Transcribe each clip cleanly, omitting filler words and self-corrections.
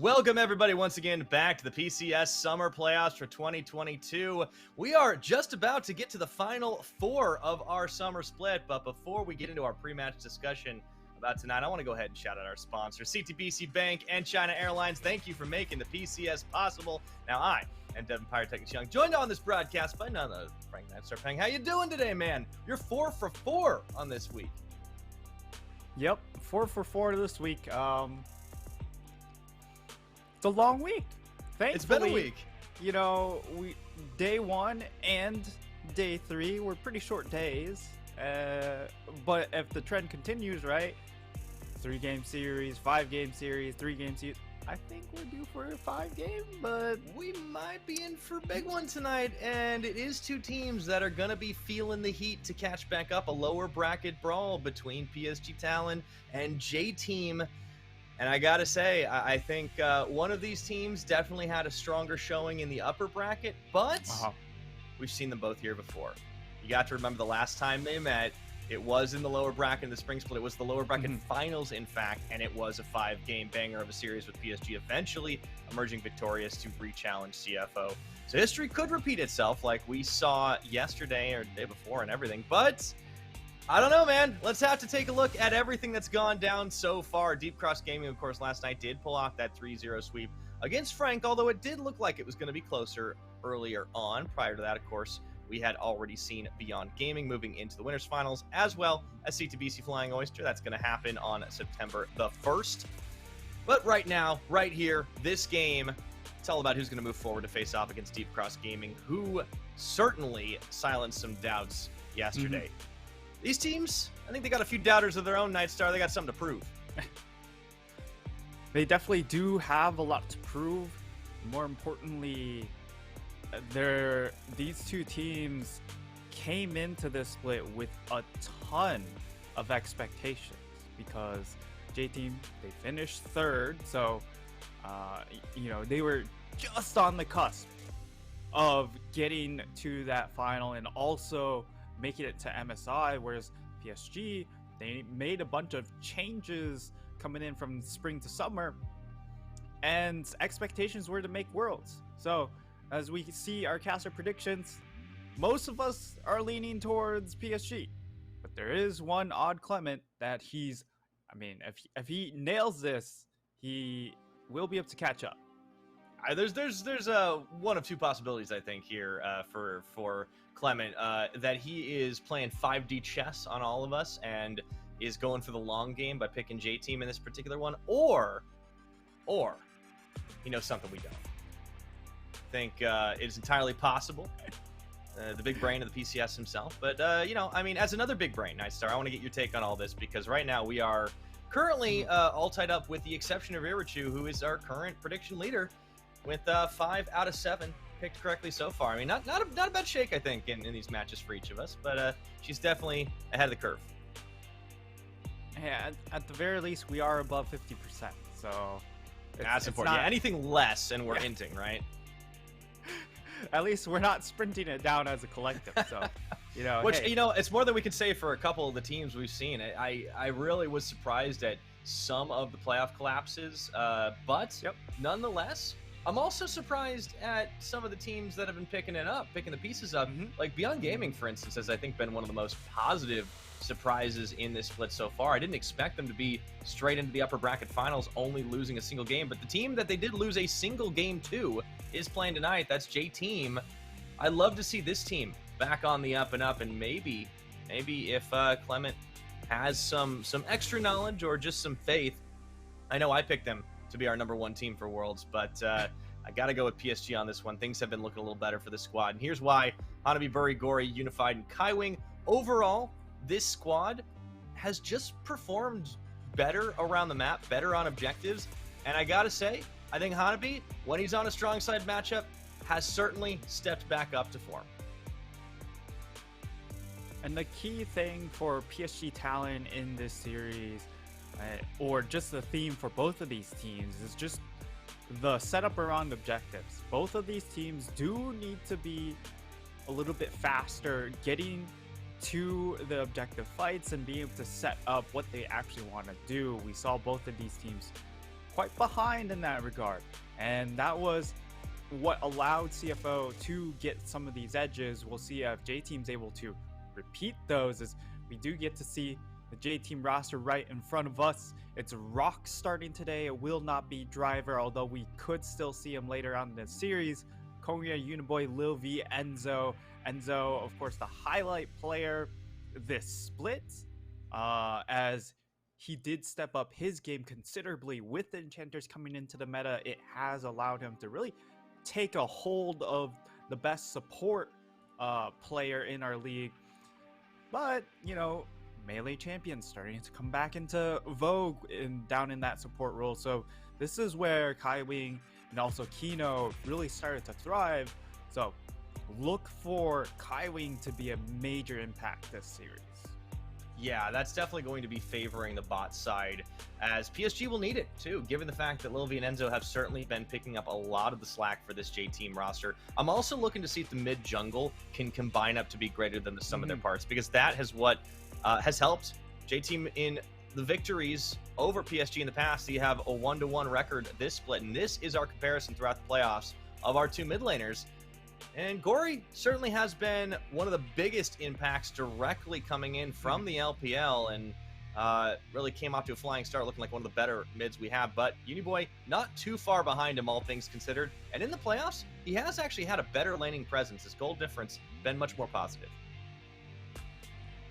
Welcome, everybody, once again back to the PCS Summer Playoffs for 2022. We are just about to get to the final four of our summer split, but before we get into our pre-match discussion about tonight, I want to go ahead and shout out our sponsors, CTBC Bank and China Airlines. Thank you for making the PCS possible. Now, I am Devin Pyrotechnics Young, joined on this broadcast by none other than Frank Knightstarpang. How you doing today, man? You're 4 for 4 on this week. Yep, 4 for 4 this week. It's a long week. Thankfully, it's been a week. You know, day 1 and day 3 were pretty short days. But if the trend continues, right? 3-game series, 5-game series, 3-game series. I think we're due for a 5-game, but we might be in for a big one tonight. And it is two teams that are going to be feeling the heat to catch back up. A lower bracket brawl between PSG Talon and J-Team. And I got to say, I think one of these teams definitely had a stronger showing in the upper bracket, but we've seen them both here before. You got to remember the last time they met, it was in the lower bracket in the spring split. It was the lower bracket finals, in fact, and it was a 5-game banger of a series with PSG eventually emerging victorious to re-challenge CFO. So history could repeat itself like we saw yesterday or the day before and everything, but I don't know, man. Let's have to take a look at everything that's gone down so far. Deep Cross Gaming, of course, last night did pull off that 3-0 sweep against Frank, although it did look like it was going to be closer earlier on. Prior to that, of course, we had already seen Beyond Gaming moving into the winners finals, as well as CTBC Flying Oyster. That's going to happen on September the 1st. But right now, right here, this game, it's all about who's going to move forward to face off against Deep Cross Gaming, who certainly silenced some doubts yesterday. These teams, I think they got a few doubters of their own, Nightstar. They got something to prove. They definitely do have a lot to prove. More importantly, these two teams came into this split with a ton of expectations because J-Team, they finished 3rd, so you know, they were just on the cusp of getting to that final and also making it to MSI, whereas PSG, they made a bunch of changes coming in from spring to summer, and expectations were to make worlds. So as we see our caster predictions, most of us are leaning towards PSG, but there is one odd Clement that if he nails this, he will be able to catch up. There's one of two possibilities, I think, here for Clement, that he is playing 5D chess on all of us and is going for the long game by picking J-Team in this particular one, or he knows something we don't. I think it is entirely possible. The big brain of the PCS himself, but as another big brain, Nightstar, I want to get your take on all this because right now we are currently all tied up with the exception of Irichu, who is our current prediction leader, with 5 out of 7 picked correctly so far. I mean, not a bad shake, I think, in these matches for each of us, but she's definitely ahead of the curve. Yeah, at the very least, we are above 50%, so that's important. Yeah, anything less, and we're hinting, right? At least we're not sprinting it down as a collective, so, Which, it's more than we can say for a couple of the teams we've seen. I really was surprised at some of the playoff collapses, but nonetheless, I'm also surprised at some of the teams that have been picking the pieces up. Like Beyond Gaming, for instance, has I think been one of the most positive surprises in this split so far. I didn't expect them to be straight into the upper bracket finals, only losing a single game. But the team that they did lose a single game to is playing tonight. That's J-Team. I'd love to see this team back on the up and up, and maybe if Clement has some extra knowledge or just some faith. I know I picked them to be our #1 team for Worlds, but I got to go with PSG on this one. Things have been looking a little better for the squad, and here's why. Hanabi, Buri, Gori, Unified, and Kaiwing. Overall, this squad has just performed better around the map, better on objectives, and I got to say, I think Hanabi, when he's on a strong side matchup, has certainly stepped back up to form. And the key thing for PSG Talon in this series, or just the theme for both of these teams, is just the setup around objectives. Both of these teams do need to be a little bit faster getting to the objective fights and being able to set up what they actually want to do. We saw both of these teams quite behind in that regard. And that was what allowed CFO to get some of these edges. We'll see if J-Team's able to repeat those, as we do get to see the J-Team roster right in front of us. It's Rock starting today. It will not be Driver, although we could still see him later on in the series. Konya, Uniboy, Lil V, Enzo. Enzo, of course, the highlight player this split, as he did step up his game considerably with the Enchanters coming into the meta. It has allowed him to really take a hold of the best support player in our league. But, you know, melee champions starting to come back into vogue down in that support role. So this is where Kaiwing and also Kino really started to thrive. So look for Kaiwing to be a major impact this series. Yeah, that's definitely going to be favoring the bot side, as PSG will need it too, given the fact that Lil V and Enzo have certainly been picking up a lot of the slack for this J-Team roster. I'm also looking to see if the mid jungle can combine up to be greater than the sum of their parts, because that has what has helped J-Team in the victories over PSG in the past. So you have a 1-to-1 record this split, and this is our comparison throughout the playoffs of our two mid laners. And Gory certainly has been one of the biggest impacts directly coming in from the LPL, and really came out to a flying start, looking like one of the better mids we have. But Uniboy not too far behind him, all things considered. And in the playoffs, he has actually had a better laning presence. His goal difference been much more positive.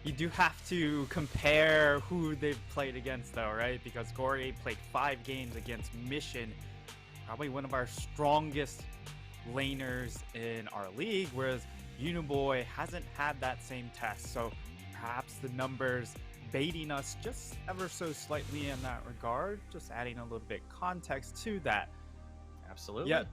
You do have to compare who they've played against, though, right? Because Gory played 5 games against Mission, probably one of our strongest laners in our league, whereas Uniboy hasn't had that same test. So perhaps the numbers baiting us just ever so slightly in that regard, just adding a little bit context to that. Absolutely. Yeah.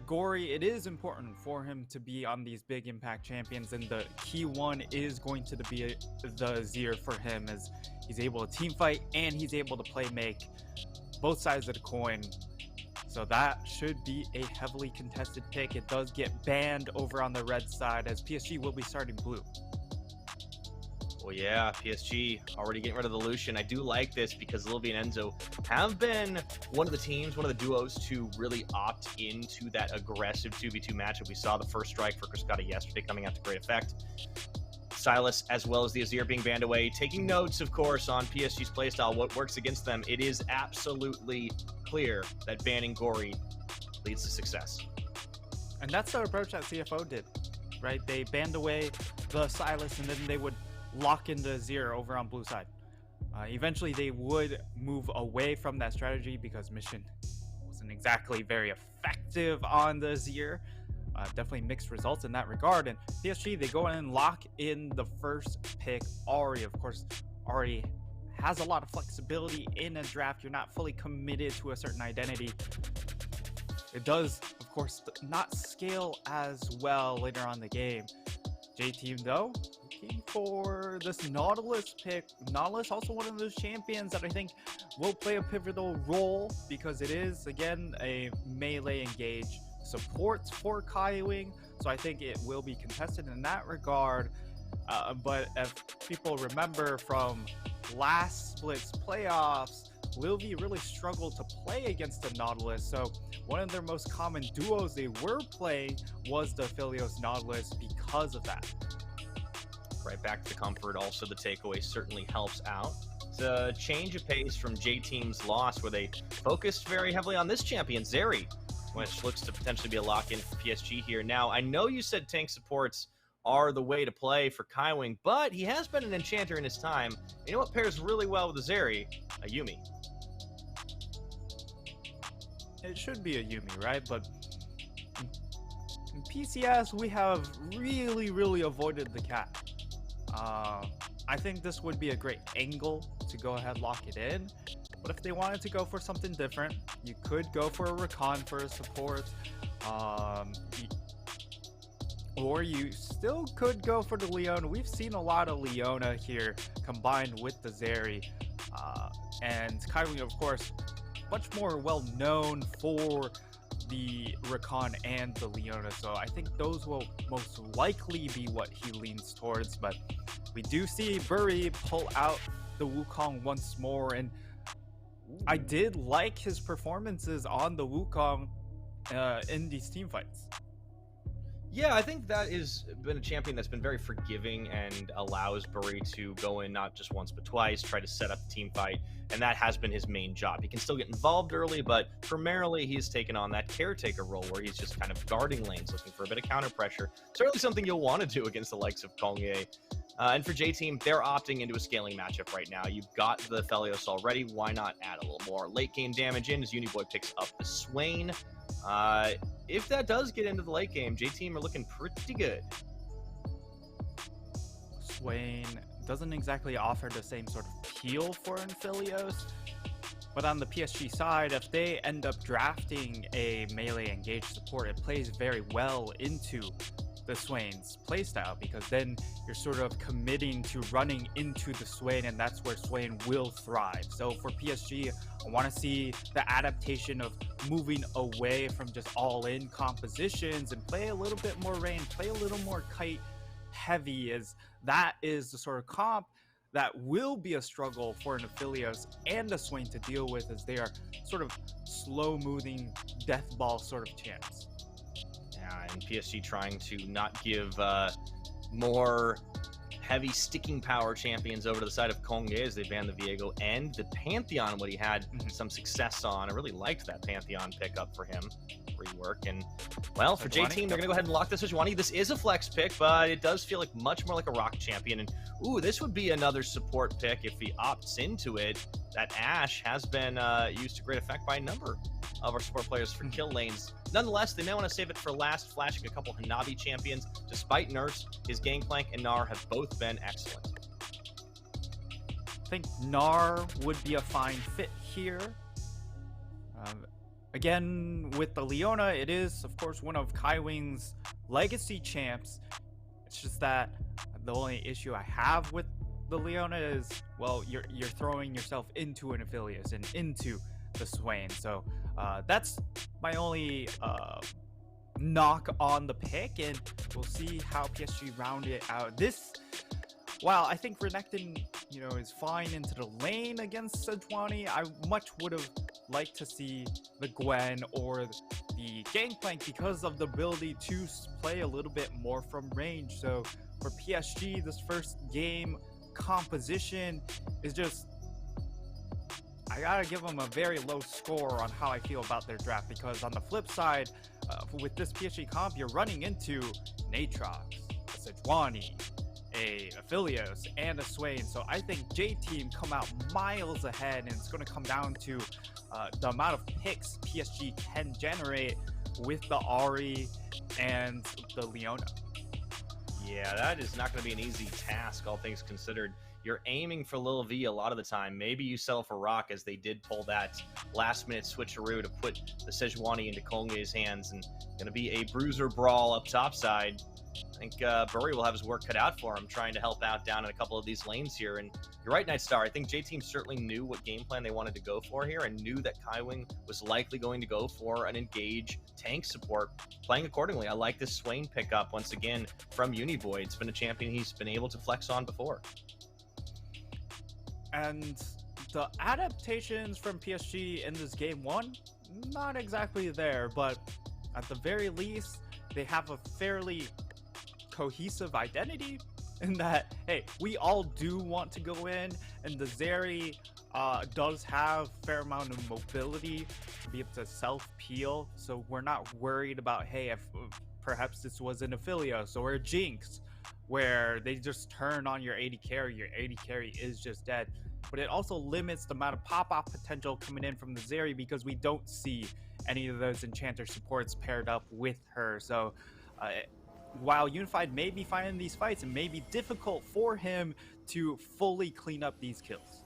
Gory, it is important for him to be on these big impact champions, and the key one is going to be the Zir for him, as he's able to team fight and he's able to play make both sides of the coin. So that should be a heavily contested pick. It does get banned over on the red side, as PSG will be starting blue. Well, yeah, PSG already getting rid of the Lucian. I do like this because Lil V and Enzo have been one of the teams, one of the duos to really opt into that aggressive 2v2 matchup. We saw the first strike for Cascada yesterday coming out to great effect. Silas, as well as the Azir being banned away, taking notes, of course, on PSG's playstyle, what works against them. It is absolutely clear that banning Gory leads to success. And that's the approach that CFO did, right? They banned away the Silas, and then they would lock into Azir over on blue side. Eventually, they would move away from that strategy because Mission wasn't exactly very effective on the Azir. Definitely mixed results in that regard. And PSG, they go in and lock in the first pick, Ahri. Of course, Ahri has a lot of flexibility in a draft. You're not fully committed to a certain identity. It does, of course, not scale as well later on in the game. J-Team, though, looking for this Nautilus pick. Nautilus also one of those champions that I think will play a pivotal role, because it is, again, a melee engage supports for Kaiwing, so I think it will be contested in that regard. But if people remember from last split's playoffs, Lil V really struggled to play against the Nautilus, so one of their most common duos they were playing was the Philios Nautilus because of that. Right back to the comfort. Also, the takeaway certainly helps out. It's a change of pace from J-Team's loss, where they focused very heavily on this champion, Zeri, which looks to potentially be a lock-in for PSG here. Now, I know you said tank supports are the way to play for Kaiwing, but he has been an enchanter in his time. You know what pairs really well with the Zeri? A Yuumi. It should be a Yuumi, right? But in PCS, we have really avoided the cat. I think this would be a great angle to go ahead lock it in. But if they wanted to go for something different, you could go for a Recon for a support. Or you still could go for the Leona. We've seen a lot of Leona here combined with the Zeri. And Kaiwing, of course, much more well known for the Recon and the Leona. So I think those will most likely be what he leans towards. But we do see Buri pull out the Wukong once more. And I did like his performances on the Wukong in these team fights. Yeah, I think that has been a champion that's been very forgiving and allows Bury to go in not just once but twice, try to set up the team fight, and that has been his main job. He can still get involved early, but primarily he's taken on that caretaker role where he's just kind of guarding lanes, looking for a bit of counter pressure. Certainly something you'll want to do against the likes of Kongye. And for J-Team, they're opting into a scaling matchup right now. You've got the Felios already. Why not add a little more late game damage in as Uniboy picks up the Swain? If that does get into the late game, J-Team are looking pretty good. Swain doesn't exactly offer the same sort of appeal for Amphileos, but on the PSG side, if they end up drafting a melee engaged support, it plays very well into the Swain's playstyle, because then you're sort of committing to running into the Swain, and that's where Swain will thrive. So for PSG, I want to see the adaptation of moving away from just all-in compositions and play a little bit more range, play a little more kite heavy, as that is the sort of comp that will be a struggle for an Aphelios and a Swain to deal with, as they are sort of slow-moving death ball sort of champs. And PSG trying to not give more heavy sticking power champions over to the side of Kongye as they ban the Viego and the Pantheon, what he had some success on. I really liked that Pantheon pickup for him, rework. And, well, for J-Team, they're going to go ahead and lock this Sejuani. This is a flex pick, but it does feel like much more like a rock champion. And, ooh, this would be another support pick if he opts into it. That Ashe has been used to great effect by a number of our support players for kill lanes. Nonetheless, they may want to save it for last, flashing a couple Hanabi champions. Despite nerfs, his Gangplank and Gnar have both been excellent. I think Gnar would be a fine fit here. Again, with the Leona, it is, of course, one of Kaiwing's legacy champs. It's just that the only issue I have with the Leona is, well, you're throwing yourself into an Aphelios and into the Swain. So that's my only knock on the pick, and we'll see how PSG round it out. This, while I think Renekton, is fine into the lane against Sejuani, I much would have liked to see the Gwen or the Gangplank because of the ability to play a little bit more from range. So for PSG, this first game composition is just, I gotta give them a very low score on how I feel about their draft, because on the flip side, with this PSG comp, you're running into Natrox, a Sejuani, a Aphelios, and a Swain. So I think J-Team come out miles ahead, and it's going to come down to the amount of picks PSG can generate with the Ahri and the Leona. Yeah, that is not going to be an easy task, all things considered. You're aiming for Lil V a lot of the time. Maybe you settle for Rock, as they did pull that last-minute switcheroo to put the Sejuani into Kongye's hands, and going to be a bruiser brawl up topside. I think Bury will have his work cut out for him, trying to help out down in a couple of these lanes here. And you're right, Nightstar. I think J-Team certainly knew what game plan they wanted to go for here, and knew that Kaiwing was likely going to go for an engage tank support, playing accordingly. I like this Swain pickup once again from Uniboy. It's been a champion he's been able to flex on before. And the adaptations from PSG in this game one, not exactly there, but at the very least, they have a fairly cohesive identity in that, hey, we all do want to go in, and the Zeri does have a fair amount of mobility to be able to self-peel, so we're not worried about, hey, if perhaps this was an Aphelios or a Jinx, where they just turn on your AD carry, your AD carry is just dead. But it also limits the amount of pop-off potential coming in from the Zeri, because we don't see any of those Enchanter supports paired up with her. So while Unified may be finding these fights, it may be difficult for him to fully clean up these kills.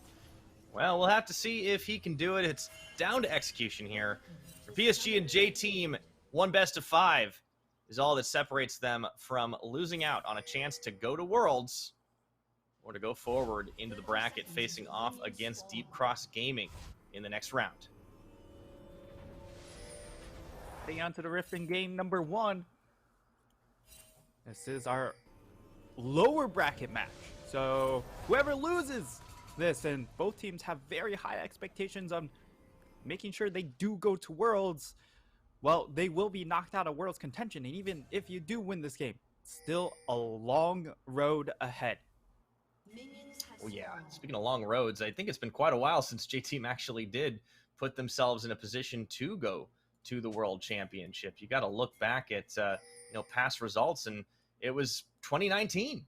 Well, we'll have to see if he can do it. It's down to execution here. For PSG and J-Team, 1 best of 5 is all that separates them from losing out on a chance to go to Worlds or to go forward into the bracket, facing off against Deep Cross Gaming in the next round. Heading on to the Rift in game number 1. This is our lower bracket match. So whoever loses this, and both teams have very high expectations on making sure they do go to Worlds. Well, they will be knocked out of Worlds contention, and even if you do win this game, still a long road ahead. Oh yeah, speaking of long roads, I think it's been quite a while since J-Team actually did put themselves in a position to go to the World Championship. You got to look back at past results, and it was 2019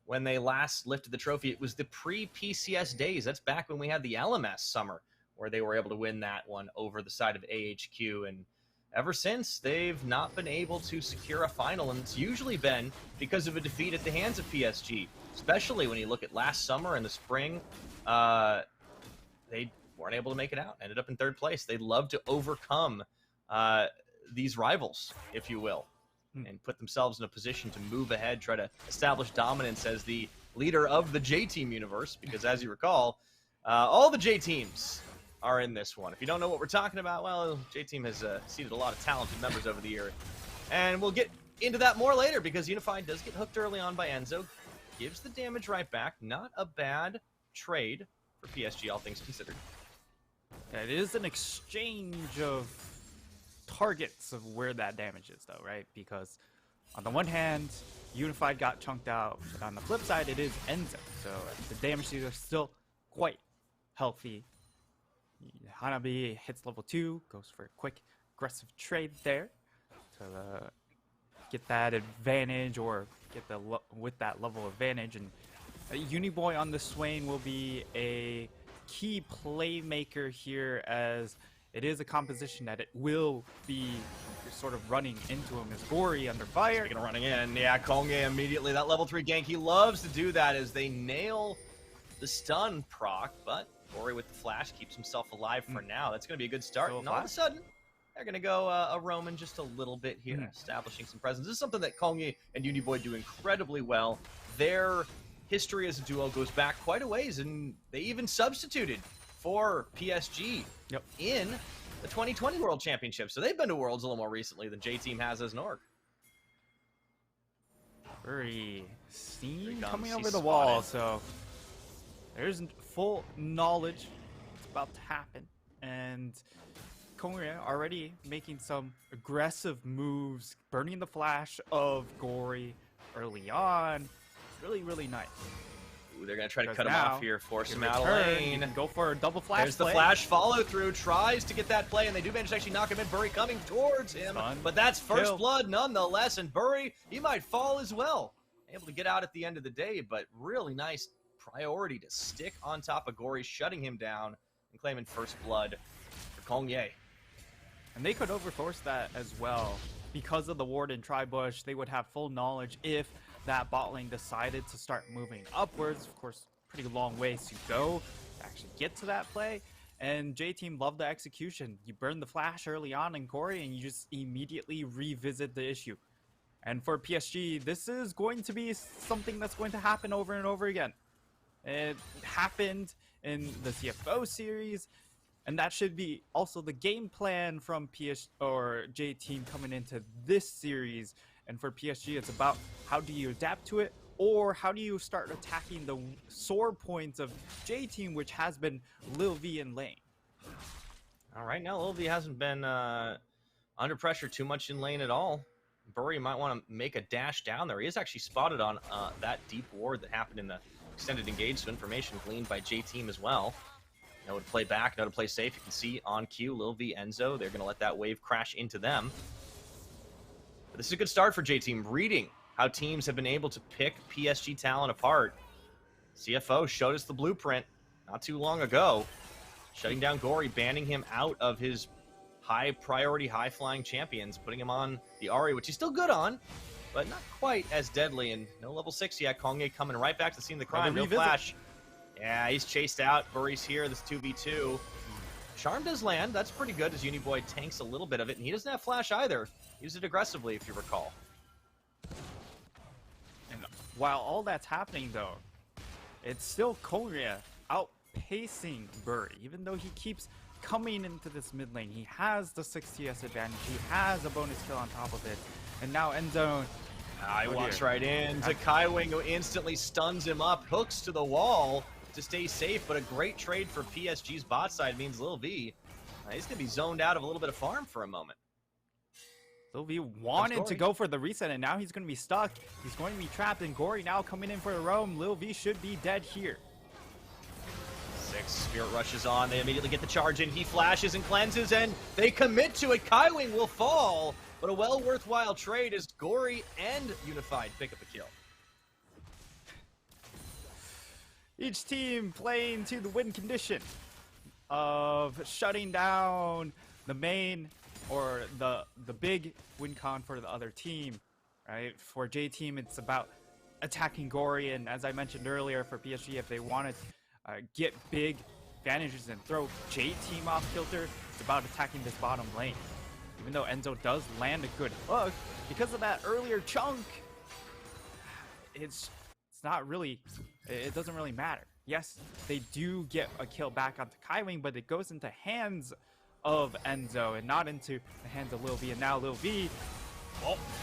when they last lifted the trophy. It was the pre-PCS days. That's back when we had the LMS summer, where they were able to win that one over the side of AHQ. And ever since, they've not been able to secure a final, and it's usually been because of a defeat at the hands of PSG, especially when you look at last summer and the spring. They weren't able to make it out, ended up in third place. They love to overcome these rivals, if you will, and put themselves in a position to move ahead, try to establish dominance as the leader of the J-Team universe, because as you recall, all the J-Teams are in this one. If you don't know what we're talking about, well, J-Team has seeded a lot of talented members over the year, and we'll get into that more later, because Unified does get hooked early on by Enzo, gives the damage right back. Not a bad trade for PSG, all things considered. It is an exchange of targets of where that damage is, though, right? Because on the one hand, Unified got chunked out, but on the flip side, it is Enzo. So the damage are still quite healthy. Hanabi hits level 2, goes for a quick aggressive trade there to get that advantage, or get with that level advantage. And Uniboy on the Swain will be a key playmaker here, as it is a composition that it will be sort of running into him as Gory under fire. Speaking of running in, yeah, Kongye immediately, that level 3 gank, he loves to do that as they nail the stun proc, but Gory with the flash keeps himself alive for now. That's going to be a good start, and all of a sudden, they're going to go a Roman just a little bit here, establishing some presence. This is something that Kongye and Uniboy do incredibly well. Their history as a duo goes back quite a ways, and they even substituted for PSG in the 2020 World Championship. So they've been to Worlds a little more recently than J-Team has as an org. Very seen coming over the wall, so there's full knowledge what's about to happen. And Kongye already making some aggressive moves, burning the flash of Gory early on. Really, really nice. Ooh, they're going to try to cut him off here, force him out of lane. Go for a double flash. There's the flash follow through, tries to get that play, and they do manage to actually knock him in. Burry coming towards him, but that's first blood nonetheless, and Burry, he might fall as well. Able to get out at the end of the day, but really nice priority to stick on top of Gory, shutting him down and claiming first blood for Kongye. And they could overforce that as well. Because of the ward and tri-bush, they would have full knowledge if that bot lane decided to start moving upwards. Of course, pretty long ways to go to actually get to that play. And J-Team loved the execution. You burn the flash early on in Gory, and you just immediately revisit the issue. And for PSG, this is going to be something that's going to happen over and over again. It happened in the CFO series, and that should be also the game plan from PSG or J-Team coming into this series. And for PSG, it's about how do you adapt to it, or how do you start attacking the sore points of J-Team, which has been Lil V in lane. All right, now Lil V hasn't been under pressure too much in lane at all. Burry might want to make a dash down there. He is actually spotted on that deep ward that happened in the extended engage, so information gleaned by J-Team as well. Know to play back, know to play safe. You can see on cue, Lil V, Enzo, they're going to let that wave crash into them. But this is a good start for J-Team, reading how teams have been able to pick PSG Talon apart. CFO showed us the blueprint not too long ago, shutting down Gory, banning him out of his high-priority, high-flying champions, putting him on the Ahri, which he's still good on, but not quite as deadly. And no level 6 yet. Kongye coming right back to the scene of the crime. No flash. Yeah, he's chased out. Burry's here. This 2v2. Charm does land. That's pretty good as Uniboy tanks a little bit of it. And he doesn't have flash either. Use it aggressively, if you recall. And while all that's happening, though, it's still Kongye outpacing Burry. Even though he keeps coming into this mid lane, he has the 6 TS advantage. He has a bonus kill on top of it. And now Endzone. He walks right in to Kaiwing, who instantly stuns him up, hooks to the wall. to stay safe, but a great trade for PSG's bot side means Lil V, he's going to be zoned out of a little bit of farm for a moment. Lil V wanted to go for the reset, and now he's going to be stuck. He's going to be trapped, and Gory now coming in for the roam. Lil V should be dead here. Six Spirit rushes on. They immediately get the charge in. He flashes and cleanses, and they commit to it. Kaiwing will fall, but a well worthwhile trade as Gory and Unified pick up a kill. Each team playing to the win condition of shutting down the main or the big win con for the other team, right? For J team, it's about attacking Gory, and as I mentioned earlier, for PSG, if they want to get big advantages and throw J team off kilter, it's about attacking this bottom lane. Even though Enzo does land a good hook, because of that earlier chunk, it's not really, it doesn't really matter. Yes, they do get a kill back onto Kaiwing, but it goes into hands of Enzo and not into the hands of Lil V. And now Lil V,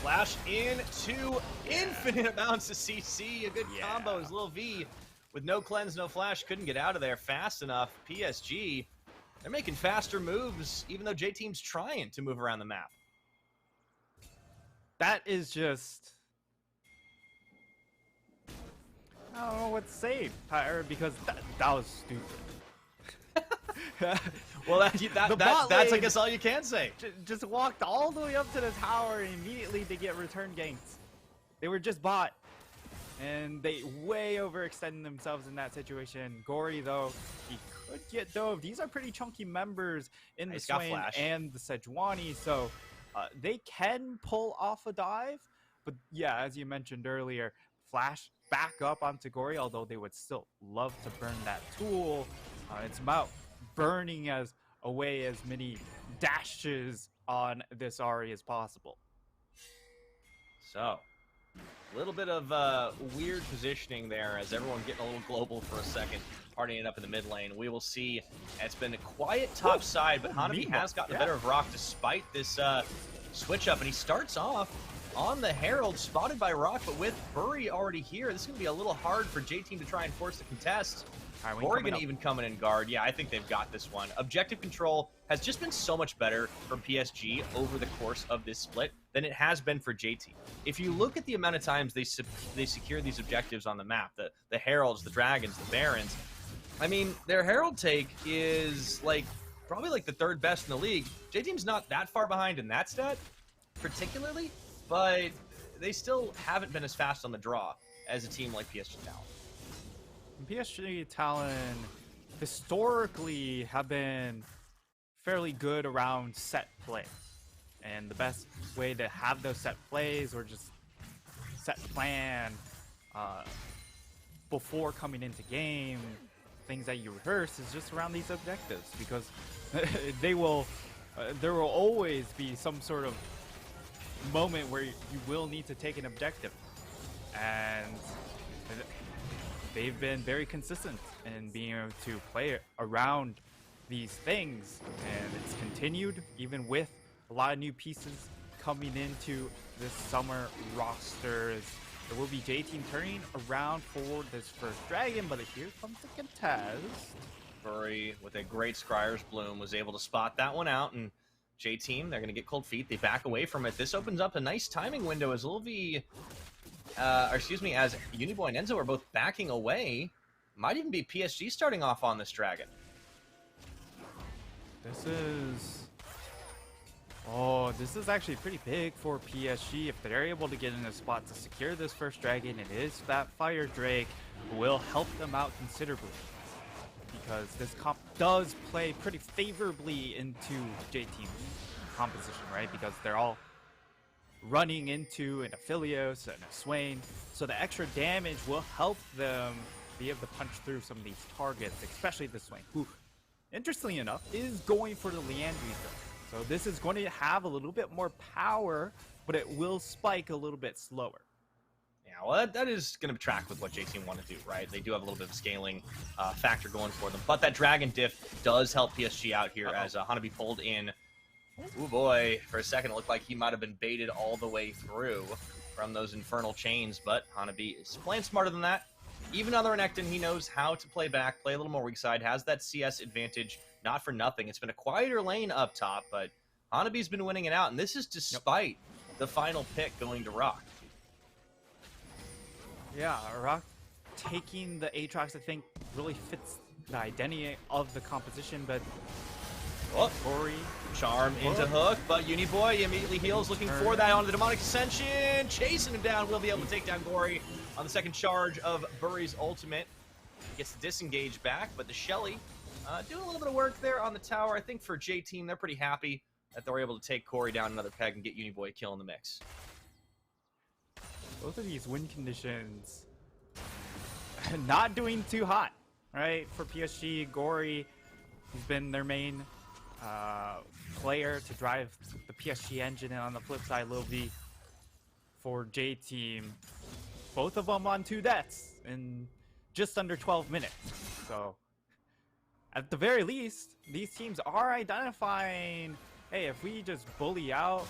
flash into infinite amounts of CC. A good combo as Lil V, with no cleanse, no flash, couldn't get out of there fast enough. PSG, they're making faster moves, even though J Team's trying to move around the map. That is just, I don't know what to say, Pyre, because that was stupid. Well, that's I guess all you can say. Just walked all the way up to the tower and immediately they get return ganks. They were just bought, and they way overextended themselves in that situation. Gory, though, he could get dove. These are pretty chunky members in the Swain and the Sejuani, so they can pull off a dive. But yeah, as you mentioned earlier, flash back up onto Gory, although they would still love to burn that tool. It's about burning away as many dashes on this Ahri as possible. So, a little bit of weird positioning there as everyone getting a little global for a second, partying it up in the mid lane. We will see. It's been a quiet top side, but Hanabi has gotten the better of Rock despite this switch up, and he starts off on the Herald, spotted by Rock, but with Bury already here, this is going to be a little hard for J-Team to try and force the contest. Oregon even coming in guard. Yeah, I think they've got this one. Objective control has just been so much better for PSG over the course of this split than it has been for J-Team. If you look at the amount of times they secure these objectives on the map, the Heralds, the Dragons, the Barons, I mean, their Herald take is probably like the third best in the league. J-Team's not that far behind in that stat, particularly, but they still haven't been as fast on the draw as a team like PSG Talon. PSG Talon historically have been fairly good around set plays, and the best way to have those set plays or just set plan before coming into game, things that you rehearse, is just around these objectives, because there will always be some sort of moment where you will need to take an objective, and they've been very consistent in being able to play around these things, and it's continued even with a lot of new pieces coming into this summer roster. There will be J-Team turning around for this first dragon, but here comes the contest. Bury, with a great Scryer's Bloom, was able to spot that one out, and J-Team, they're going to get cold feet. They back away from it. This opens up a nice timing window as Lilvi, as Uniboy and Enzo are both backing away. Might even be PSG starting off on this dragon. This is actually pretty big for PSG. If they're able to get in a spot to secure this first dragon, it is that Fire Drake who will help them out considerably, because this comp does play pretty favorably into J-Team's composition, right? Because they're all running into an Aphelios and a Swain, so the extra damage will help them be able to punch through some of these targets, especially the Swain, who, interestingly enough, is going for the Leandry zone. So this is going to have a little bit more power, but it will spike a little bit slower. Yeah, well, that is going to track with what J-Team want to do, right? They do have a little bit of a scaling factor going for them, but that Dragon Diff does help PSG out here as Hanabi pulled in. Oh boy, for a second it looked like he might have been baited all the way through from those Infernal Chains, but Hanabi is playing smarter than that. even on the Renekton, he knows how to play back, play a little more weak side, has that CS advantage, not for nothing. It's been a quieter lane up top, but Hanabi's been winning it out, and this is despite the final pick going to Rock. Yeah, Rock taking the Aatrox, I think, really fits the identity of the composition, but Corey. Charm into hook, but Uniboy immediately heals, looking for that on the Demonic Ascension. Chasing him down, will be able to take down Gory on the second charge of Bury's ultimate. He gets the disengage back, but the Shelly doing a little bit of work there on the tower. I think for J-Team, they're pretty happy that they were able to take Corey down another peg and get Uniboy a kill in the mix. Both of these win conditions not doing too hot, right? For PSG, Gory, he's been their main player to drive the PSG engine, and on the flip side, Lil V for J-Team. Both of them on 2 deaths in just under 12 minutes. So, at the very least, these teams are identifying, hey, if we just bully out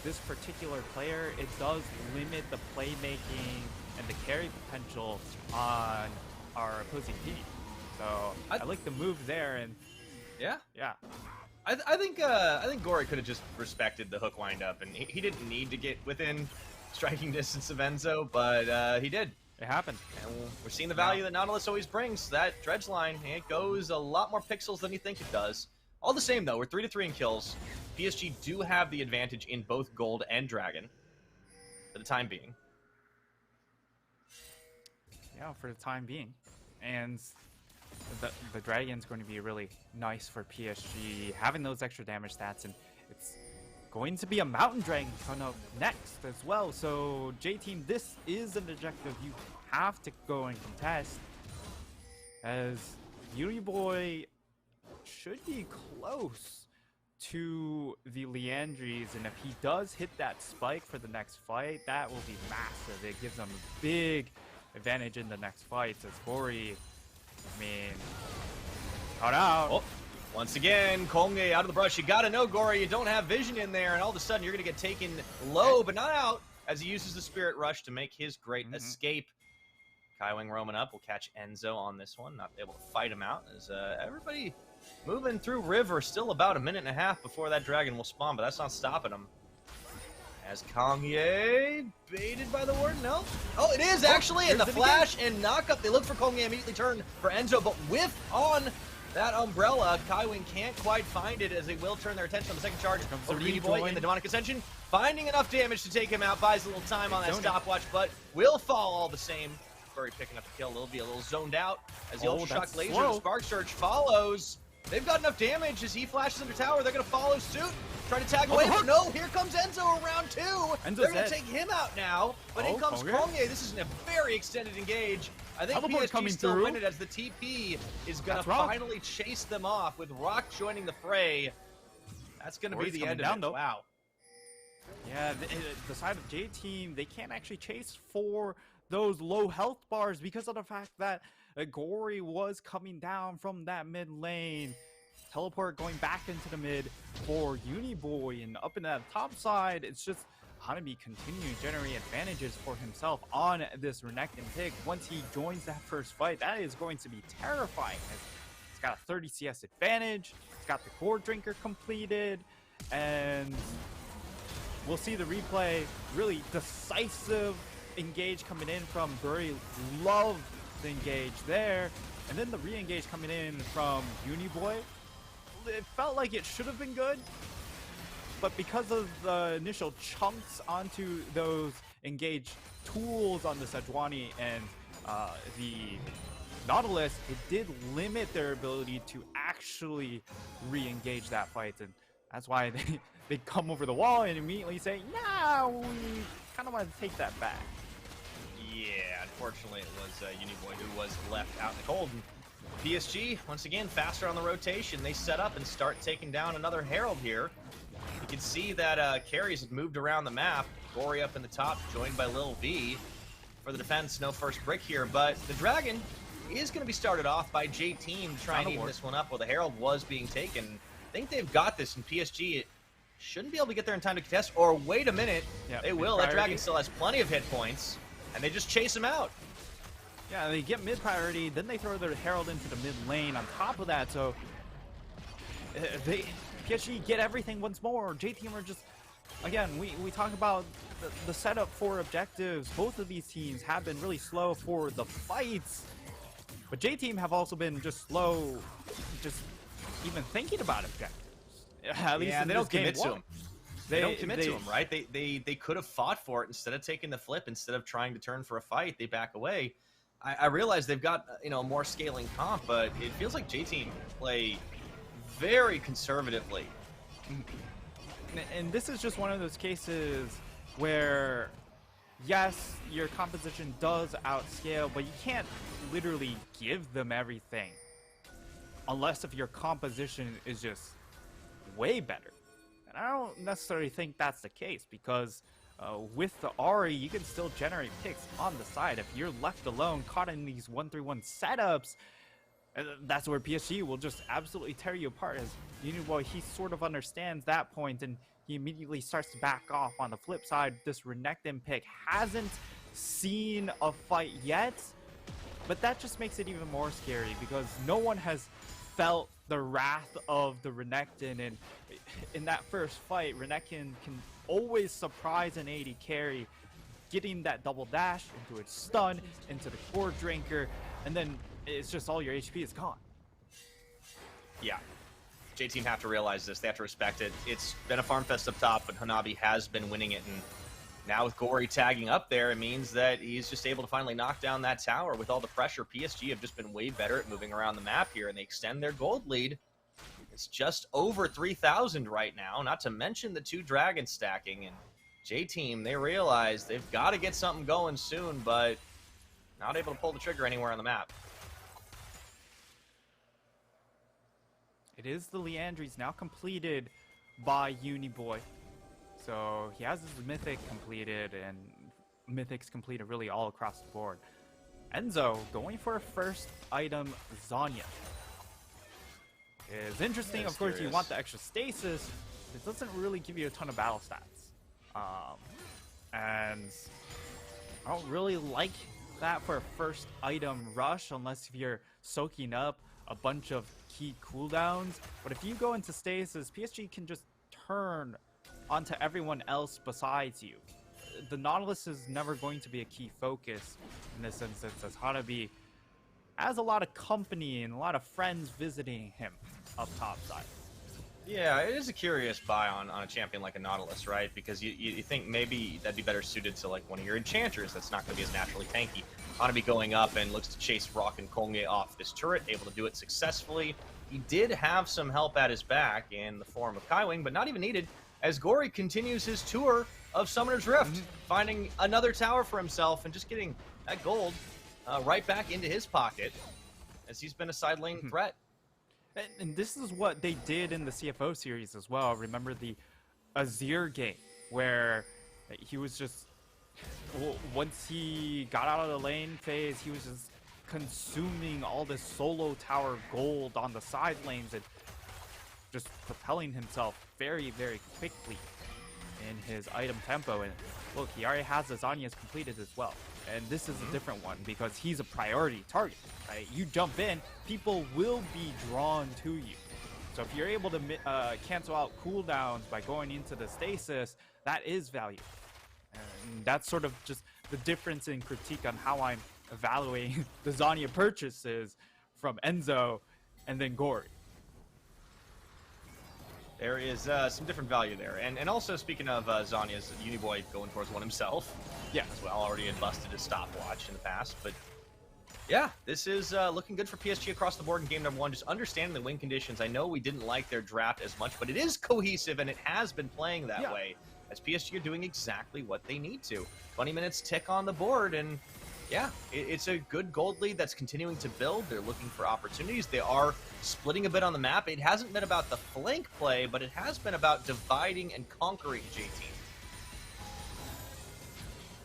this particular player, it does limit the playmaking and the carry potential on our opposing team. So, I like the move there, and yeah. I think Gory could have just respected the hook windup, and he didn't need to get within striking distance of Enzo, but he did. It happened. And we're seeing the value that Nautilus always brings. That dredge line, it goes a lot more pixels than you think it does. All the same, though, we're 3-3 in kills. PSG do have the advantage in both Gold and Dragon for the time being. Yeah, for the time being. And the Dragon's going to be really nice for PSG, having those extra damage stats, and it's going to be a Mountain Dragon coming up next as well. So J-Team, this is an objective you have to go and contest, as Uniboy should be close to the Leandries, and if he does hit that spike for the next fight, that will be massive. It gives him a big advantage in the next fight, as Gory, I mean, caught out. Oh, once again, Konge out of the brush. You gotta know, Gory, you don't have vision in there, and all of a sudden you're gonna get taken low, but not out, as he uses the Spirit Rush to make his great escape. Kaiwing roaming up will catch Enzo on this one, not able to fight him out, as everybody moving through River. Still about a minute and a half before that Dragon will spawn, but that's not stopping him. As Kongye baited by the Warden, no? Oh, it is actually, and the flash and knockup. They look for Kongye, immediately turn for Enzo, but whiff on that umbrella. Kaiwing can't quite find it, as they will turn their attention on the second charge over Uniboy in the Demonic Ascension. Finding enough damage to take him out, buys a little time on that stopwatch, but will fall all the same. Bury picking up the kill. It'll be a little zoned out as the Ultra Shock Laser, the Spark Surge follows. They've got enough damage as he flashes into tower. They're going to follow suit. Try to tag away, but no, here comes Enzo around 2. They're going to take him out now, but in comes Kongye. This is a very extended engage. I think PSG still win it, as the TP is going to finally chase them off with Rock joining the fray. That's going to be the end of it. Wow. Yeah, the side of J-Team, they can't actually chase for those low health bars because of the fact that Gory was coming down from that mid lane. Teleport going back into the mid for Uniboy, and up in that top side, it's just Hanabi continuing to generate advantages for himself on this Renekton pick. Once he joins that first fight, that is going to be terrifying. It's got a 30 CS advantage, it's got the core drinker completed, and we'll see the replay. Really decisive engage coming in from Bury. Love the engage there, and then the re-engage coming in from Uniboy. It felt like it should have been good, but because of the initial chunks onto those engage tools on the Sejuani and the Nautilus, it did limit their ability to actually re-engage that fight, and that's why they come over the wall and immediately say, "No, we kind of want to take that back." Yeah, unfortunately it was Uniboy who was left out in the cold. And PSG, once again, faster on the rotation. They set up and start taking down another Herald here. You can see that carries have moved around the map. Gory up in the top, joined by Lil V. For the defense, no first brick here, but the Dragon is going to be started off by J-Team trying to even this one up while the Herald was being taken. I think they've got this, and PSG shouldn't be able to get there in time to contest, or wait a minute, they will. That Dragon still has plenty of hit points, and they just chase him out. Yeah, they get mid priority, then they throw their Herald into the mid lane on top of that, so they PSG get everything once more. J-Team are just, again, we talk about the setup for objectives. Both of these teams have been really slow for the fights, but J-Team have also been just slow, just even thinking about objectives. At least in they don't commit to them. They don't commit to them, right? They could have fought for it instead of taking the flip, instead of trying to turn for a fight. They back away. I realize they've got more scaling comp, but it feels like J-Team play very conservatively. And this is just one of those cases where, yes, your composition does outscale, but you can't literally give them everything unless if your composition is just way better. And I don't necessarily think that's the case, because with the Ahri, you can still generate picks on the side. If you're left alone, caught in these 1-3-1 setups, that's where PSG will just absolutely tear you apart. As Uniboy, he sort of understands that point, and he immediately starts to back off. On the flip side, this Renekton pick hasn't seen a fight yet, but that just makes it even more scary, because no one has felt the wrath of the Renekton, and in that first fight, Renekton can always surprise an AD carry, getting that double dash into its stun, into the core drinker, and then it's just all your HP is gone. Yeah. J-Team have to realize this. They have to respect it. It's been a farm fest up top, but Hanabi has been winning it, and now with Gory tagging up there, it means that he's just able to finally knock down that tower with all the pressure. PSG have just been way better at moving around the map here, and they extend their gold lead. It's just over 3,000 right now, not to mention the 2 dragons stacking. And J-Team, they realize they've got to get something going soon, but not able to pull the trigger anywhere on the map. It is the Leandries now completed by Uniboy. So he has his Mythic completed, and Mythics completed really all across the board. Enzo going for a first item, Zanya. It's interesting, of course, you want the extra stasis. It doesn't really give you a ton of battle stats. And I don't really like that for a first item rush, unless if you're soaking up a bunch of key cooldowns. But if you go into stasis, PSG can just turn onto everyone else besides you. The Nautilus is never going to be a key focus in this instance, as Hanabi has a lot of company and a lot of friends visiting him up top side. Yeah, it is a curious buy on a champion like a Nautilus, right? Because you think maybe that'd be better suited to like one of your enchanters that's not going to be as naturally tanky. Hanabi going up and looks to chase Rock and Kongye off this turret, able to do it successfully. He did have some help at his back in the form of Kaiwing, but not even needed, as Gory continues his tour of Summoner's Rift, finding another tower for himself and just getting that gold right back into his pocket, as he's been a side lane threat. And this is what they did in the CFO series as well. Remember the Azir game, where he was just, once he got out of the lane phase, he was just consuming all this solo tower gold on the side lanes and just propelling himself very, very quickly in his item tempo. And look, he already has the Zanya's completed as well. And this is a different one because he's a priority target, right? You jump in, people will be drawn to you. So if you're able to cancel out cooldowns by going into the stasis, that is value. And that's sort of just the difference in critique on how I'm evaluating the Zanya purchases from Enzo and then Gory. There is some different value there. And also, speaking of Zanya's, Uniboy going towards one himself. Yeah. As well, already had busted his stopwatch in the past. But yeah, this is looking good for PSG across the board in game number 1. Just understanding the win conditions. I know we didn't like their draft as much, but it is cohesive, and it has been playing that way. As PSG are doing exactly what they need to. 20 minutes tick on the board, and yeah, it's a good gold lead that's continuing to build. They're looking for opportunities. They are splitting a bit on the map. It hasn't been about the flank play, but it has been about dividing and conquering J-Team.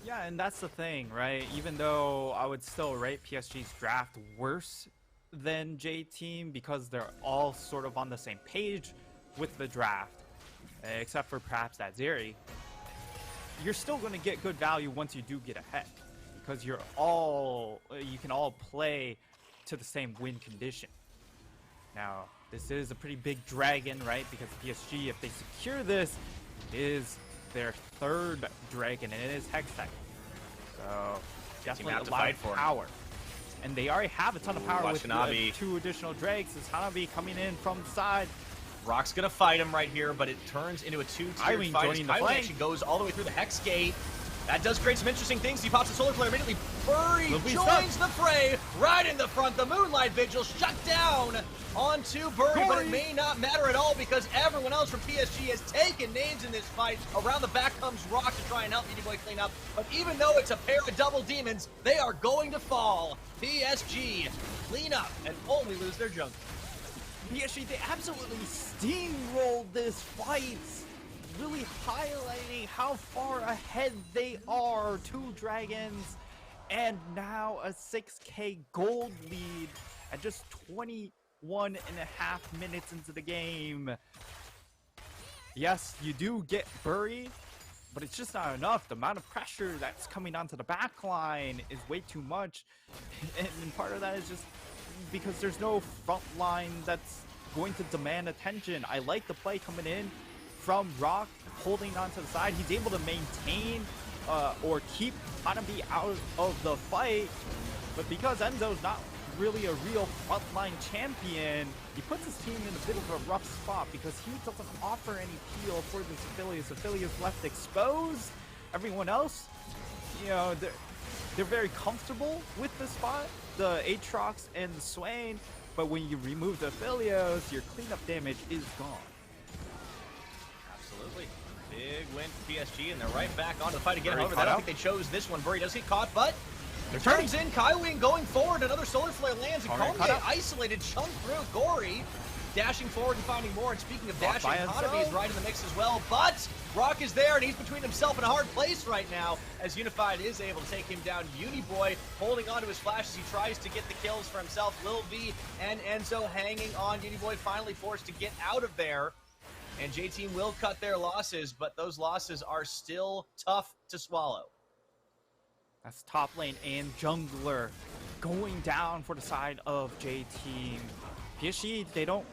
Yeah, and that's the thing, right? Even though I would still rate PSG's draft worse than J-Team because they're all sort of on the same page with the draft, except for perhaps that Zeri, you're still going to get good value once you do get ahead. because you can all play to the same win condition. Now, this is a pretty big dragon, right? Because PSG, if they secure this, is their third dragon, and it is Hex Tech. So definitely a lot of power. And they already have a ton of power with 2 additional drakes. Is Hanabi coming in from the side? Rock's gonna fight him right here, but it turns into a 2-tiered fight. Kaiwing actually goes all the way through the Hex Gate. That does create some interesting things. He pops a Solar Flare immediately. Bury joins the fray right in the front. The Moonlight Vigil shut down onto Bury, but it may not matter at all because everyone else from PSG has taken names in this fight. Around the back comes Rock to try and help Uniboy clean up, but even though it's a pair of double demons, they are going to fall. PSG clean up and only lose their jungle. PSG, they absolutely steamrolled this fight, really highlighting how far ahead they are. 2 dragons and now a 6K gold lead at just 21.5 minutes into the game. Yes, you do get Bury, but it's just not enough. The amount of pressure that's coming onto the back line is way too much, and part of that is just because there's no front line that's going to demand attention. I like the play coming in from Rock, holding onto the side. He's able to maintain or keep Hanabi out of the fight, but because Enzo's not really a real frontline champion, he puts his team in a bit of a rough spot because he doesn't offer any peel for this Aphelios. Aphelios left exposed. Everyone else, you know, they're very comfortable with the spot, the Aatrox and the Swain, but when you remove the Aphelios, your cleanup damage is gone. Absolutely. Big win for PSG, and they're right back onto the fight again. However, I don't think they chose this one. Bury does get caught, but turns in. Kaiwing going forward. Another Solar Flare lands, and Kongye isolated, chunked through. Gory dashing forward and finding more. And speaking of dashing, Hanabi is right in the mix as well. But Rock is there, and he's between himself and a hard place right now, as Unified is able to take him down. Uniboy holding onto his flash as he tries to get the kills for himself. Lil V and Enzo hanging on. Uniboy finally forced to get out of there. And J-Team will cut their losses, but those losses are still tough to swallow. That's top lane and jungler going down for the side of J-Team. PSG, they don't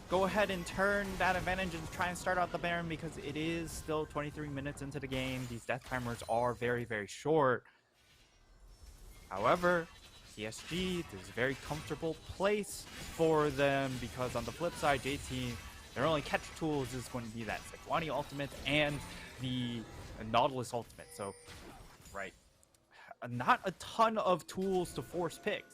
go ahead and turn that advantage and try and start out the Baron because it is still 23 minutes into the game. These death timers are very, very short. However, PSG, this is a very comfortable place for them because on the flip side, J-Team, their only catch tools is going to be that Sejuani ultimate and the Nautilus ultimate. So, right, not a ton of tools to force picks.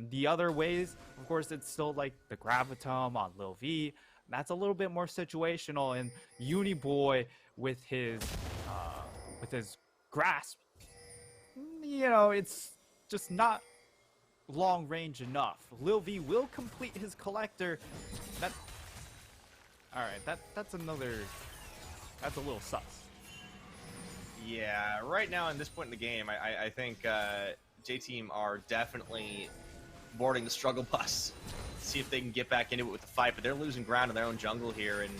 The other ways, of course, it's still like the Gravitum on Lil V. That's a little bit more situational, and Uniboy with his grasp, you know, it's just not long range enough. Lil V will complete his collector. That's a little sus. Yeah, right now in this point in the game, I think J-Team are definitely boarding the struggle bus. See if they can get back into it with the fight, but they're losing ground in their own jungle here, and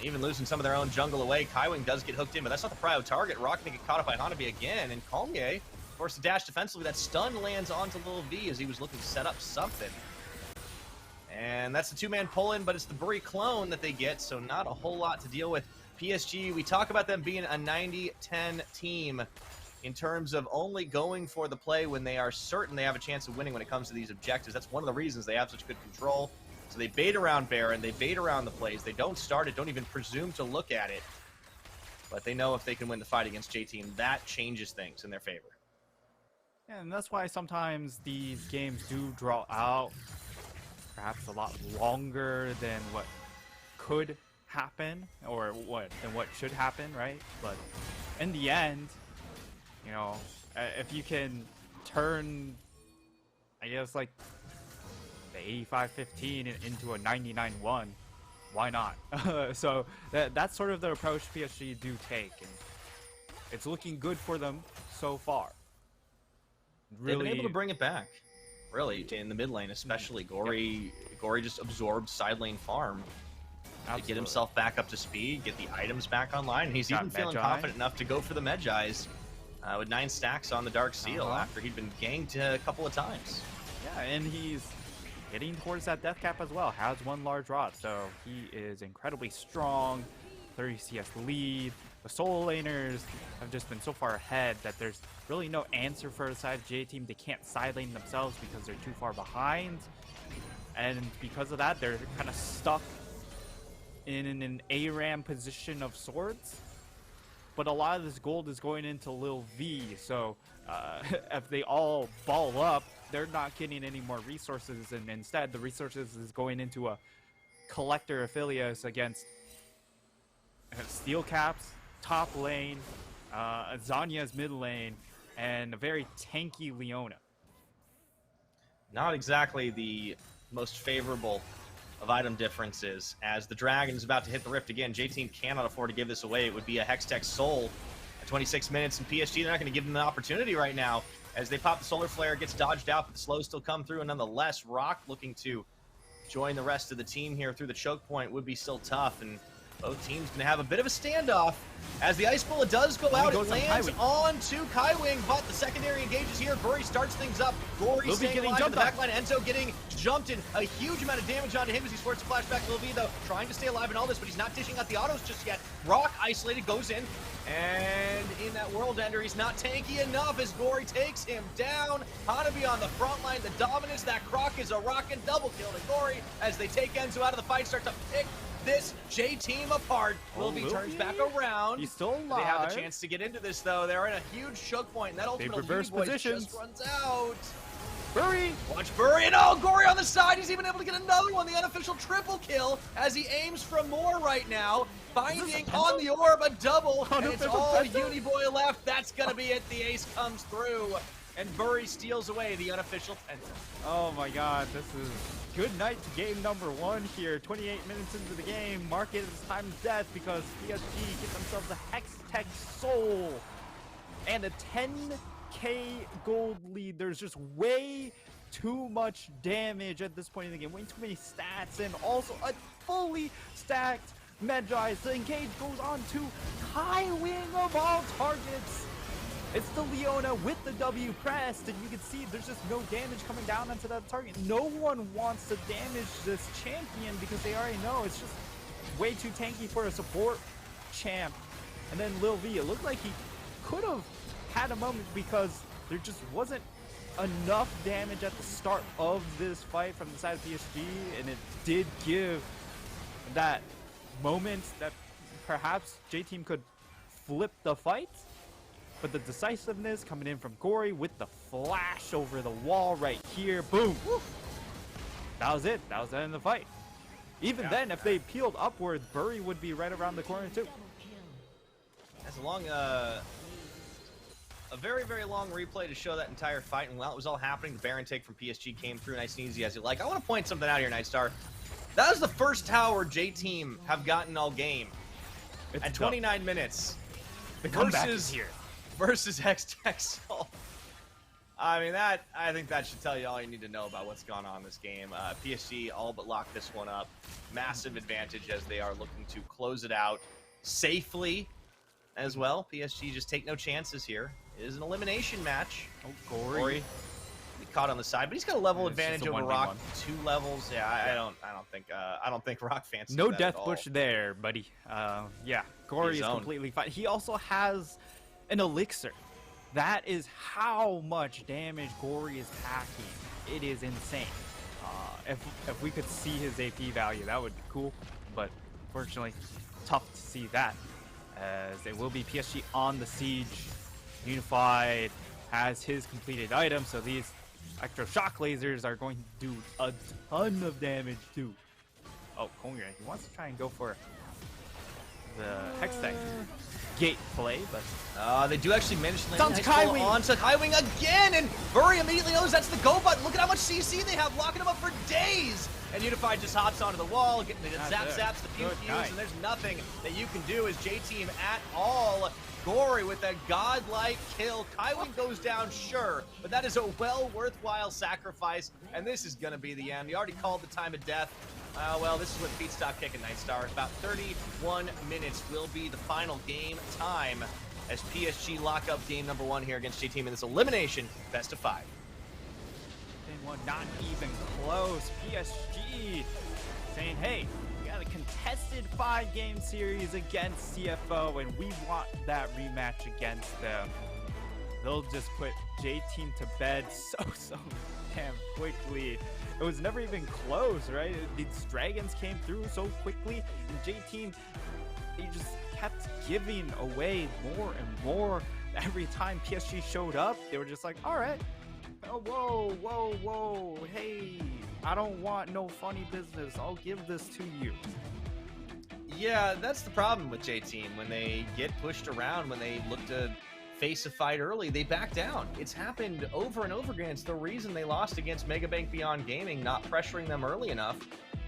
even losing some of their own jungle away. Kaiwing does get hooked in, but that's not the prio target. Rock gonna get caught up by Hanabi again, and Kongye forced to dash defensively. That stun lands onto Lil V as he was looking to set up something. And that's the 2-man pull-in, but it's the Bury clone that they get, so not a whole lot to deal with. PSG, we talk about them being a 90-10 team in terms of only going for the play when they are certain they have a chance of winning when it comes to these objectives. That's one of the reasons they have such good control. So they bait around Baron, they bait around the plays, they don't start it, don't even presume to look at it. But they know if they can win the fight against J-Team, that changes things in their favor. Yeah, and that's why sometimes these games do draw out perhaps a lot longer than what could happen or what should happen, right? But in the end, you know, if you can turn, I guess, like the 85-15 into a 99-1, why not? So that's sort of the approach PSG do take, and it's looking good for them so far. Really, they've been able to bring it back. Really, in the mid lane, especially. Gory just absorbed side lane farm to get himself back up to speed, get the items back online, and he's even feeling confident enough to go for the Medjais. with 9 stacks on the Dark Seal after he'd been ganked a couple of times. Yeah, and he's getting towards that death cap as well. Has 1 large rod, so he is incredibly strong. 30 CS lead. The solo laners have just been so far ahead that there's really no answer for the side of J team. They can't side lane themselves because they're too far behind. And because of that, they're kind of stuck in an ARAM position of sorts. But a lot of this gold is going into Lil V, so if they all ball up, they're not getting any more resources, and instead the resources is going into a collector affiliates against Steel Caps, top lane, Zanya's mid lane, and a very tanky Leona. Not exactly the most favorable of item differences. As the Dragon is about to hit the Rift again, J-Team cannot afford to give this away. It would be a Hextech Soul at 26 minutes, and PSG, they're not going to give them the opportunity right now. As they pop the Solar Flare, gets dodged out, but the slows still come through, and nonetheless, Rock looking to join the rest of the team here through the choke point would be still tough, and both teams going to have a bit of a standoff. As the Ice Bullet does go out, it lands onto Kaiwing, but the secondary engages here. Bury starts things up. Gory staying alive in the backline. Enzo getting jumped in. A huge amount of damage onto him as he's forced to flash back. Lil V, though, trying to stay alive in all this, but he's not dishing out the autos just yet. Rock isolated, goes in, and in that World Ender, he's not tanky enough as Gory takes him down. Hanabi on the front line, the dominance. That Croc is a rockin' double kill to Gory as they take Enzo out of the fight, start to pick this J-Team apart. Lil V turns back around. He's still alive. They have a chance to get into this, though. They're in a huge choke point, and that ultimate reverse positions. just runs out. Bury! Watch Bury, and oh, Gory on the side. He's even able to get another one, the unofficial triple kill, as he aims for more right now. Finding on the orb a double, and it's all Uniboy left. That's going to be it. The ace comes through, and Bury steals away the unofficial penta. Oh my god, this is good night to game number 1 here. 28 minutes into the game. Mark it as time of death because PSG get themselves a Hextech Soul and a 10k gold lead. There's just way too much damage at this point in the game. Way too many stats, and also a fully stacked Magi. The engage goes on to Kaiwing of all targets. It's the Leona with the W pressed, and you can see there's just no damage coming down onto that target. No one wants to damage this champion because they already know it's just way too tanky for a support champ. And then Lil V, it looked like he could have had a moment because there just wasn't enough damage at the start of this fight from the side of PSG, and it did give that moment that perhaps J-Team could flip the fight. But the decisiveness coming in from Gory with the flash over the wall right here. Boom. Woo. That was it. That was the end of the fight. Even then, if they peeled upward, Bury would be right around the corner too. That's a long, a very, very long replay to show that entire fight. And while it was all happening, the Baron take from PSG came through nice and easy as you like. I want to point something out here, Nightstar. That was the first tower J-Team have gotten all game. At 29 minutes. The comeback is here. Versus Hextech Soul. I mean, I think that should tell you all you need to know about what's gone on in this game. PSG all but locked this one up. Massive advantage as they are looking to close it out safely as well. PSG just take no chances here. It is an elimination match. Oh, Gory. He caught on the side, but he's got a level advantage over Rock. 2 levels. Yeah, I don't think Rock fancies no that death at all. push there, buddy. Yeah, Gory is completely fine. He also has an elixir. That is how much damage Gory is packing. It is insane. If we could see his AP value, that would be cool. But fortunately, tough to see that, as it will be PSG on the siege. Unified has his completed item, so these extra shock lasers are going to do a ton of damage too. Oh, Kongyang, he wants to try and go for the Hextech gate play, but they do actually manage to land onto Kaiwing. Onto Kaiwing again, and Bury immediately knows that's the go button. Look at how much CC they have, locking him up for days. And Unified just hops onto the wall, getting the zaps, the pew-pews, and there's nothing that you can do as J-Team at all. Gory with a godlike kill. Kaiwing goes down, sure, but that is a well worthwhile sacrifice, and this is going to be the end. He already called the time of death. Well, this is what feet stop kicking, Nightstar. About 31 minutes will be the final game time as PSG lock up game number 1 here against J-Team in this elimination best of 5. One not even close. PSG saying, hey, we got a contested 5-game series against CFO, and we want that rematch against them. They'll just put J-Team to bed so damn quickly. It was never even close, right? These dragons came through so quickly, and J-Team, they just kept giving away more and more. Every time PSG showed up, they were just like, all right, oh, whoa, hey, I don't want no funny business. I'll give this to you. Yeah, that's the problem with J-Team. When they get pushed around, when they look to face a fight early, they back down. It's happened over and over again. It's the reason they lost against Megabank Beyond Gaming, not pressuring them early enough.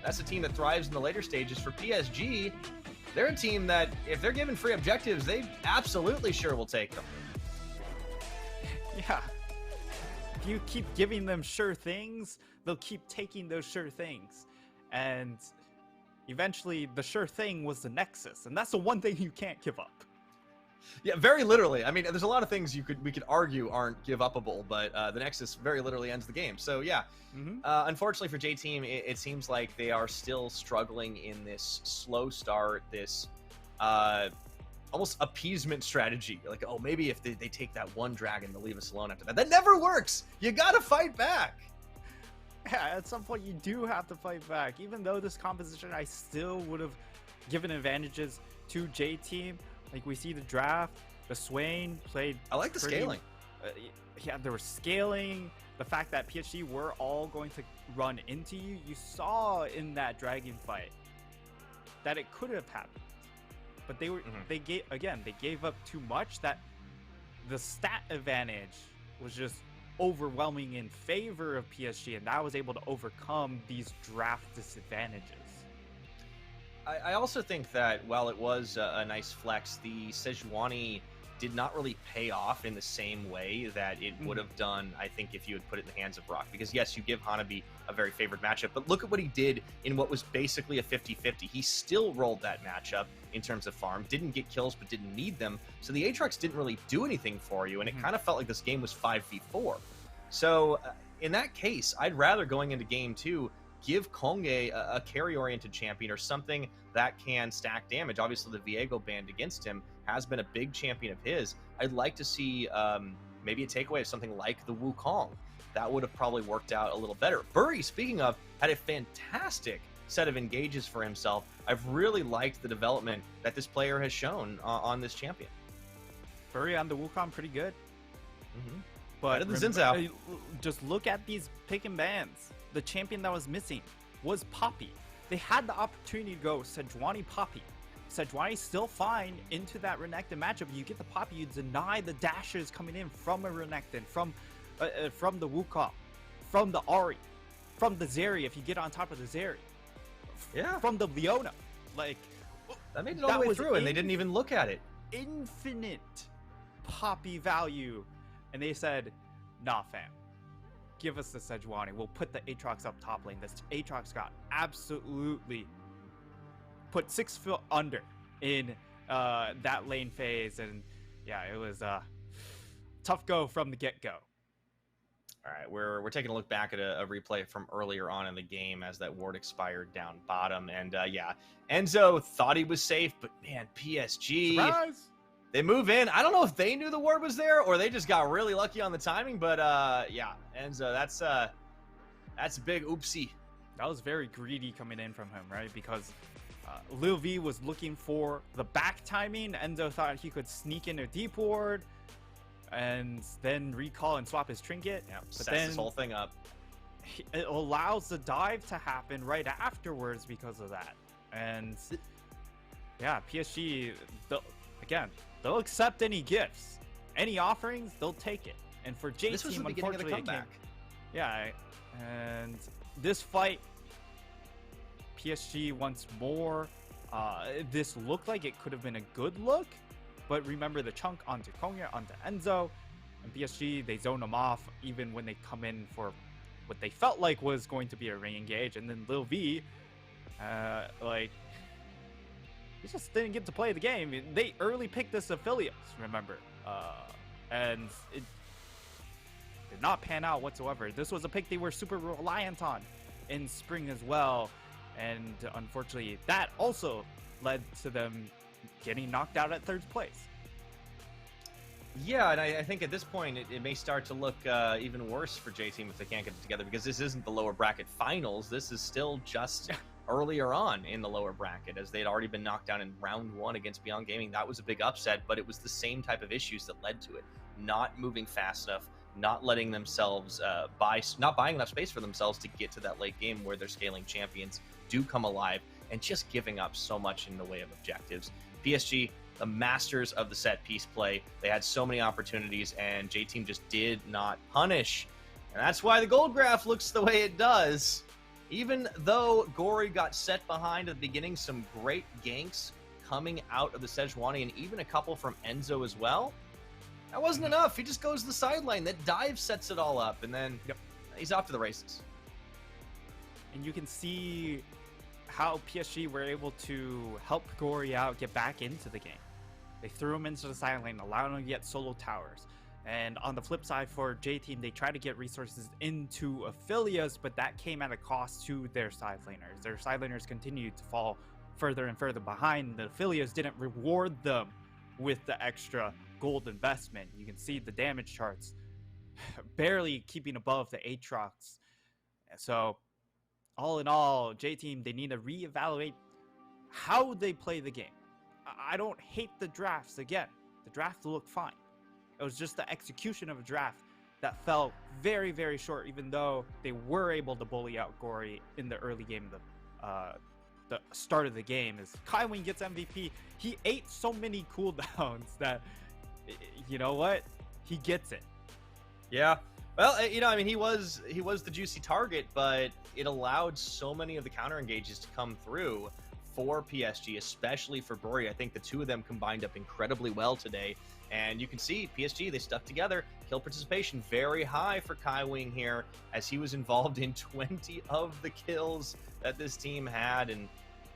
That's a team that thrives in the later stages. For PSG, they're a team that, if they're given free objectives, they absolutely sure will take them. Yeah. If you keep giving them sure things, they'll keep taking those sure things. And eventually, the sure thing was the Nexus. And that's the one thing you can't give up. Yeah, very literally. I mean, there's a lot of things we could argue aren't give upable, but the Nexus very literally ends the game. So yeah, unfortunately for J-Team, it seems like they are still struggling in this slow start, this almost appeasement strategy. Like, oh, maybe if they take that one dragon, they'll leave us alone after that. That never works. You gotta fight back. Yeah, at some point you do have to fight back. Even though this composition, I still would have given advantages to J-Team. Like, we see the draft, the Swain played. I like the scaling. Yeah, there was scaling. The fact that PSG were all going to run into you. You saw in that dragon fight that it could have happened, but they were they gave up too much. That the stat advantage was just overwhelming in favor of PSG, and that was able to overcome these draft disadvantages. I also think that while it was a nice flex, the Sejuani did not really pay off in the same way that it would have done, I think, if you had put it in the hands of Brock. Because yes, you give Hanabi a very favored matchup, but look at what he did in what was basically a 50-50. He still rolled that matchup in terms of farm, didn't get kills, but didn't need them. So the Aatrox didn't really do anything for you, and it kind of felt like this game was 5v4. So in that case, I'd rather, going into game 2, give Konge a carry-oriented champion or something that can stack damage. Obviously, the Viego band against him has been a big champion of his. I'd like to see maybe a takeaway of something like the Wukong. That would have probably worked out a little better. Burry, speaking of, had a fantastic set of engages for himself. I've really liked the development that this player has shown on this champion. Burry on the Wukong, pretty good. But the Xin, just look at these pick and bans. The champion that was missing was Poppy. They had the opportunity to go Sejuani Poppy. Sejuani still fine into that Renekton matchup. You get the Poppy, you deny the dashes coming in from a Renekton, from the Wukong, from the Ahri, from the Zeri if you get on top of the Zeri. Yeah. From the Leona. Like, that made it all the way through, and they didn't even look at it. Infinite Poppy value. And they said, nah, fam. Give us the Sejuani. We'll put the Aatrox up top lane. This Aatrox got absolutely put 6 foot under in that lane phase. And yeah, it was a tough go from the get-go. All right, we're taking a look back at a replay from earlier on in the game as that ward expired down bottom. And yeah, Enzo thought he was safe, but man, PSG... Surprise! They move in. I don't know if they knew the ward was there or they just got really lucky on the timing, but yeah, Enzo, that's a big oopsie. That was very greedy coming in from him, right? Because Lil V was looking for the back timing. Enzo thought he could sneak in a deep ward and then recall and swap his trinket. Yeah, but then this whole thing up. It allows the dive to happen right afterwards because of that. And yeah, PSG, again, they'll accept any gifts, any offerings, they'll take it. And for J-Team, unfortunately, it came. Yeah, and this fight, PSG once more. This looked like it could have been a good look, but remember the chunk onto Konya, onto Enzo, and PSG, they zone them off even when they come in for what they felt like was going to be a re-engage, and then Lil V, like, he just didn't get to play the game. They early picked this affiliates, remember, and it did not pan out whatsoever. This was a pick they were super reliant on in spring as well, and unfortunately, that also led to them getting knocked out at third place. Yeah, and I think at this point it may start to look even worse for J-Team if they can't get it together, because this isn't the lower bracket finals. This is still just earlier on in the lower bracket, as they'd already been knocked down in round 1 against Beyond Gaming. That was a big upset, but it was the same type of issues that led to it. Not moving fast enough, not letting themselves not buying enough space for themselves to get to that late game where their scaling champions do come alive, and just giving up so much in the way of objectives. PSG, the masters of the set piece play. They had so many opportunities, and J-Team just did not punish. And that's why the gold graph looks the way it does. Even though Gory got set behind at the beginning, some great ganks coming out of the Sejuani, and even a couple from Enzo as well. That wasn't enough. He just goes to the sideline. That dive sets it all up, and then he's off to the races. And you can see how PSG were able to help Gory out get back into the game. They threw him into the side lane, allowing him to get solo towers. And on the flip side for J-Team, they tried to get resources into Affiliates, but that came at a cost to their side laners. Their side laners continued to fall further and further behind. The Affiliates didn't reward them with the extra gold investment. You can see the damage charts barely keeping above the Aatrox. So all in all, J-Team, they need to reevaluate how they play the game. I don't hate the drafts. Again, the draft looked fine. It was just the execution of a draft that fell very, very short, even though they were able to bully out Gory in the early game of the start of the game. As Kaiwing gets MVP, he ate so many cooldowns that, you know what, he gets it. Yeah. Well, I mean, he was the juicy target, but it allowed so many of the counter engages to come through for PSG, especially for Gory. I think the two of them combined up incredibly well today. And you can see PSG, they stuck together. Kill participation very high for Kaiwing here, as he was involved in 20 of the kills that this team had. And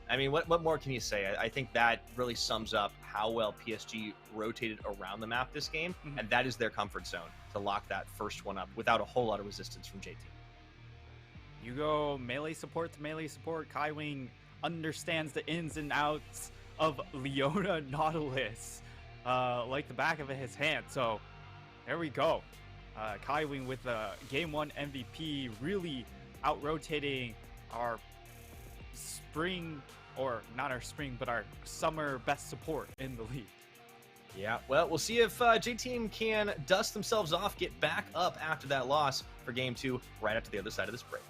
I mean, what more can you say? I think that really sums up how well PSG rotated around the map this game. And that is their comfort zone, to lock that first one up without a whole lot of resistance from JT. You go melee support to melee support. Kaiwing understands the ins and outs of Leona Nautilus like the back of his hand. So there we go. Kaiwing with the game 1 MVP, really out-rotating our spring, or not our spring, but our summer best support in the league. Yeah, well, we'll see if J-Team can dust themselves off, get back up after that loss for game 2 right after the other side of this break.